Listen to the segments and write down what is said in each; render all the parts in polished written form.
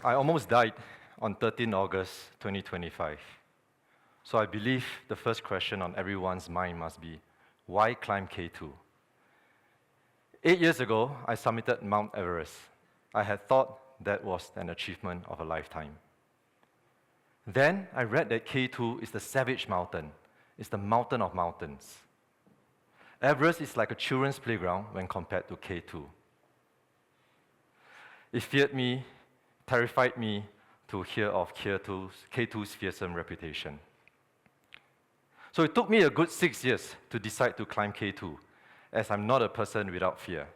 I almost died on 13 August 2025. So I believe the first question on everyone's mind must be, why climb K2? 8 years ago, I summited Mount Everest. I had thought that was an achievement of a lifetime. Then I read that K2 is the savage mountain. It's the mountain of mountains. Everest is like a children's playground when compared to K2. It feared me, terrified me to hear of K2's fearsome reputation. So it took me a good 6 years to decide to climb K2, as I'm not a person without fear.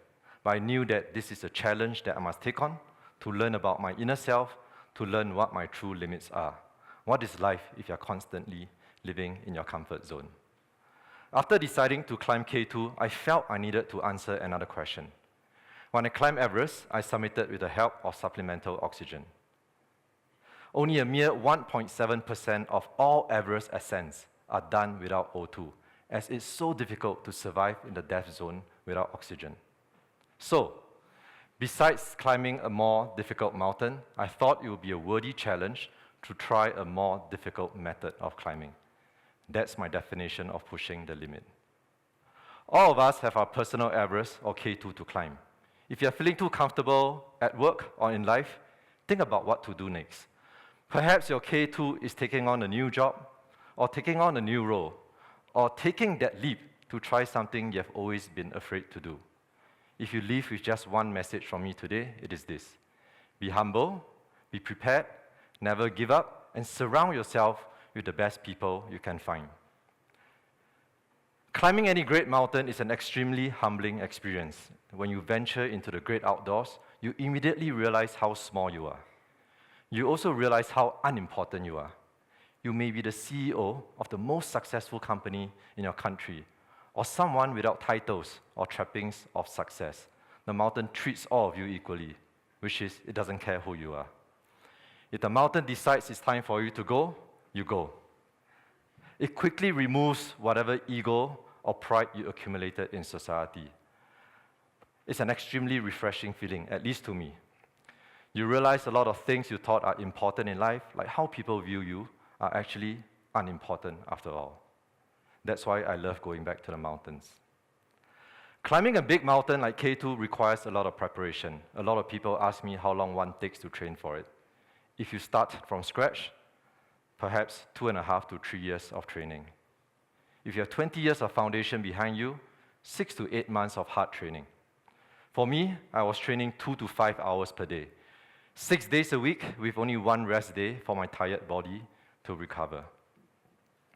But I knew that this is a challenge that I must take on to learn about my inner self, to learn what my true limits are. What is life if you're constantly living in your comfort zone? After deciding to climb K2, I felt I needed to answer another question. When I climbed Everest, I summited with the help of supplemental oxygen. Only a mere 1.7% of all Everest ascents are done without O2, as it's so difficult to survive in the death zone without oxygen. So, besides climbing a more difficult mountain, I thought it would be a worthy challenge to try a more difficult method of climbing. That's my definition of pushing the limit. All of us have our personal Everest or K2 to climb. If you're feeling too comfortable at work or in life, think about what to do next. Perhaps your K2 is taking on a new job, or taking on a new role, or taking that leap to try something you've always been afraid to do. If you leave with just one message from me today, it is this: be humble, be prepared, never give up, and surround yourself with the best people you can find. Climbing any great mountain is an extremely humbling experience. When you venture into the great outdoors, you immediately realize how small you are. You also realize how unimportant you are. You may be the CEO of the most successful company in your country, or someone without titles or trappings of success. The mountain treats all of you equally, which is it doesn't care who you are. If the mountain decides it's time for you to go, you go. It quickly removes whatever ego or pride you accumulated in society. It's an extremely refreshing feeling, at least to me. You realize a lot of things you thought are important in life, like how people view you, are actually unimportant after all. That's why I love going back to the mountains. Climbing a big mountain like K2 requires a lot of preparation. A lot of people ask me how long one takes to train for it. If you start from scratch, perhaps 2.5 to 3 years of training. If you have 20 years of foundation behind you, 6 to 8 months of hard training. For me, I was training 2 to 5 hours per day, 6 days a week with only one rest day for my tired body to recover.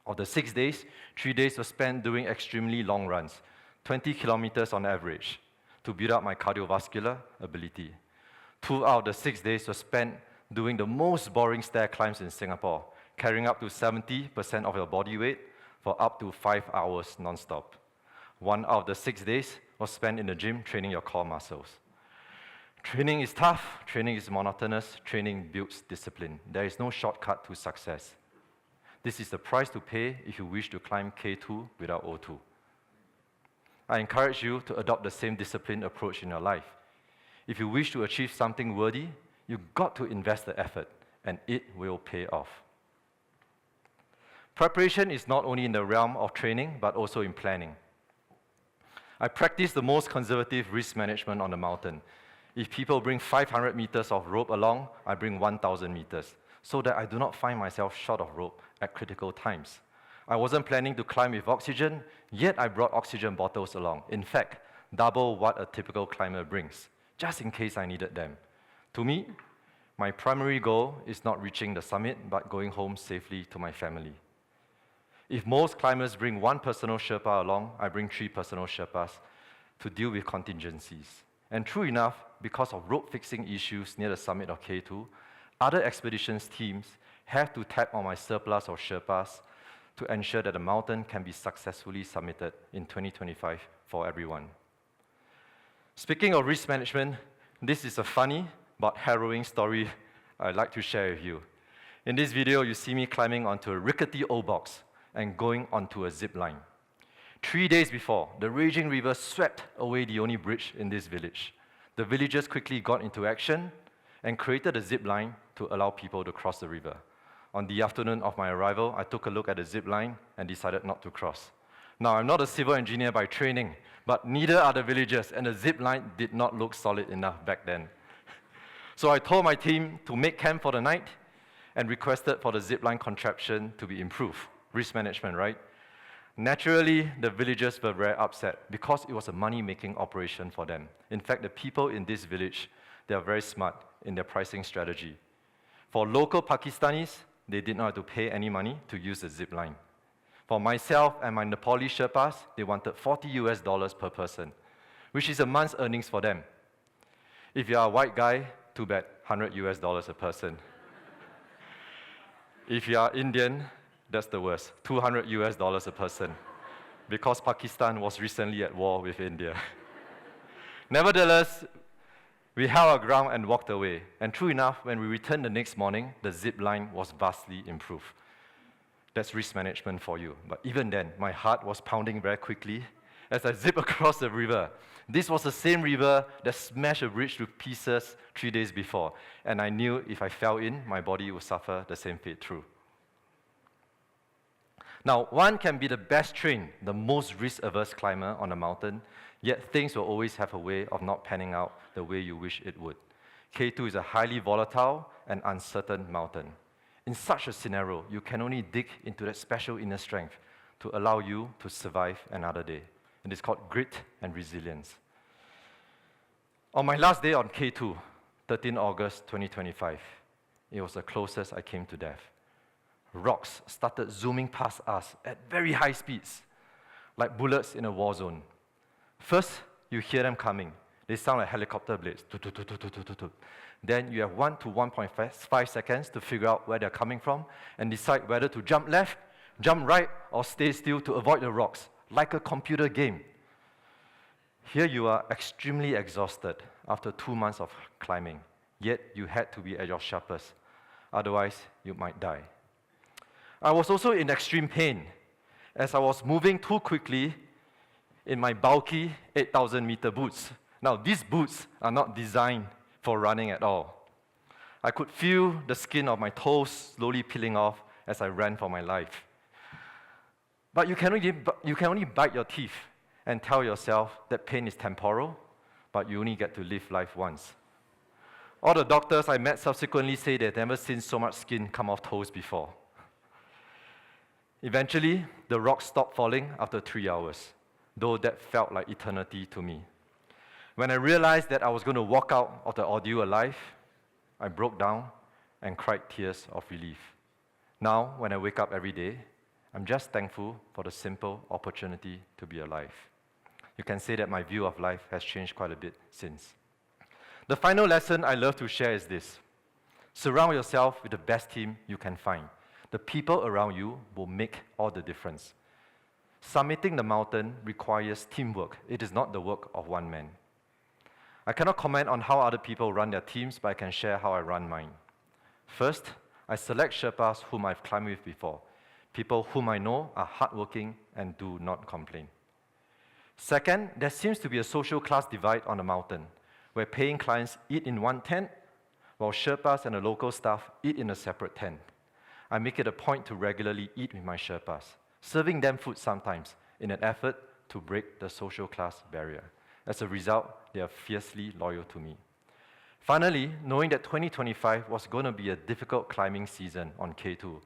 Of the 6 days, 3 days were spent doing extremely long runs, 20 kilometers on average, to build up my cardiovascular ability. 2 out of the 6 days were spent doing the most boring stair climbs in Singapore, carrying up to 70% of your body weight for up to 5 hours non-stop. 1 out of the 6 days was spent in the gym training your core muscles. Training is tough, training is monotonous, training builds discipline. There is no shortcut to success. This is the price to pay if you wish to climb K2 without O2. I encourage you to adopt the same disciplined approach in your life. If you wish to achieve something worthy, you've got to invest the effort, and it will pay off. Preparation is not only in the realm of training, but also in planning. I practice the most conservative risk management on the mountain. If people bring 500 meters of rope along, I bring 1,000 meters, so that I do not find myself short of rope at critical times. I wasn't planning to climb with oxygen, yet I brought oxygen bottles along. In fact, double what a typical climber brings, just in case I needed them. To me, my primary goal is not reaching the summit, but going home safely to my family. If most climbers bring one personal Sherpa along, I bring 3 personal Sherpas to deal with contingencies. And true enough, because of rope fixing issues near the summit of K2, other expeditions teams have to tap on my surplus of Sherpas to ensure that the mountain can be successfully summited in 2025 for everyone. Speaking of risk management, this is a funny but harrowing story I'd like to share with you. In this video, you see me climbing onto a rickety old box and going onto a zip line. 3 days before, the raging river swept away the only bridge in this village. The villagers quickly got into action, and created a zip line to allow people to cross the river. On the afternoon of my arrival, I took a look at the zip line and decided not to cross. Now, I'm not a civil engineer by training, but neither are the villagers, and the zip line did not look solid enough back then. So I told my team to make camp for the night and requested for the zip line contraption to be improved. Risk management, right? Naturally, the villagers were very upset because it was a money-making operation for them. In fact, the people in this village, they are very smart in their pricing strategy. For local Pakistanis, they did not have to pay any money to use the zip line. For myself and my Nepali Sherpas, they wanted $40 per person, which is a month's earnings for them. If you are a white guy, too bad, $100 a person. If you are Indian, that's the worst, $200 a person, because Pakistan was recently at war with India. Nevertheless, we held our ground and walked away. And true enough, when we returned the next morning, the zip line was vastly improved. That's risk management for you. But even then, my heart was pounding very quickly as I zipped across the river. This was the same river that smashed a bridge to pieces 3 days before. And I knew if I fell in, my body would suffer the same fate through. Now, one can be the best trained, the most risk-averse climber on a mountain, yet things will always have a way of not panning out the way you wish it would. K2 is a highly volatile and uncertain mountain. In such a scenario, you can only dig into that special inner strength to allow you to survive another day. It is called grit and resilience. On my last day on K2, 13 August 2025, it was the closest I came to death. Rocks started zooming past us at very high speeds, like bullets in a war zone. First, you hear them coming. They sound like helicopter blades. Then you have 1 to 1.5 seconds to figure out where they're coming from and decide whether to jump left, jump right, or stay still to avoid the rocks, like a computer game. Here you are extremely exhausted after 2 months of climbing, yet you had to be at your sharpest. Otherwise, you might die. I was also in extreme pain as I was moving too quickly in my bulky 8,000-meter boots. Now, these boots are not designed for running at all. I could feel the skin of my toes slowly peeling off as I ran for my life. But you can only bite your teeth and tell yourself that pain is temporal, but you only get to live life once. All the doctors I met subsequently say they've never seen so much skin come off toes before. Eventually, the rocks stopped falling after 3 hours, though that felt like eternity to me. When I realized that I was going to walk out of the ordeal alive, I broke down and cried tears of relief. Now, when I wake up every day, I'm just thankful for the simple opportunity to be alive. You can say that my view of life has changed quite a bit since. The final lesson I love to share is this. Surround yourself with the best team you can find. The people around you will make all the difference. Summiting the mountain requires teamwork. It is not the work of one man. I cannot comment on how other people run their teams, but I can share how I run mine. First, I select Sherpas whom I've climbed with before, people whom I know are hardworking and do not complain. Second, there seems to be a social class divide on the mountain, where paying clients eat in one tent, while Sherpas and the local staff eat in a separate tent. I make it a point to regularly eat with my Sherpas, serving them food sometimes, in an effort to break the social class barrier. As a result, they are fiercely loyal to me. Finally, knowing that 2025 was going to be a difficult climbing season on K2,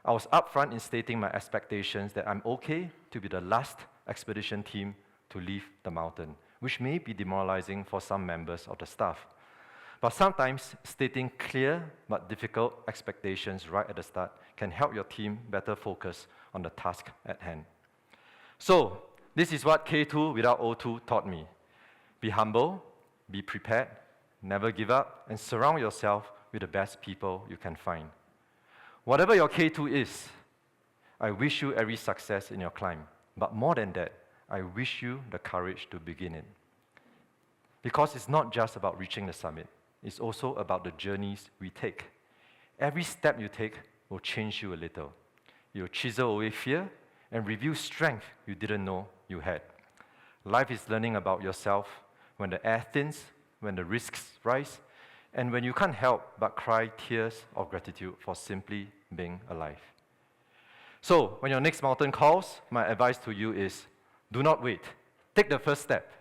I was upfront in stating my expectations that I'm okay to be the last expedition team to leave the mountain, which may be demoralizing for some members of the staff. But sometimes stating clear but difficult expectations right at the start can help your team better focus on the task at hand. So, this is what K2 without O2 taught me. Be humble, be prepared, never give up, and surround yourself with the best people you can find. Whatever your K2 is, I wish you every success in your climb. But more than that, I wish you the courage to begin it. Because it's not just about reaching the summit. It's also about the journeys we take. Every step you take will change you a little. You'll chisel away fear and reveal strength you didn't know you had. Life is learning about yourself when the air thins, when the risks rise, and when you can't help but cry tears of gratitude for simply being alive. So, when your next mountain calls, my advice to you is, do not wait. Take the first step.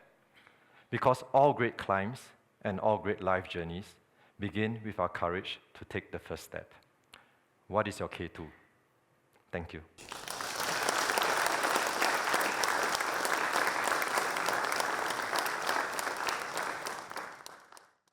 Because all great climbs and all great life journeys begin with our courage to take the first step. What is your K2? Thank you.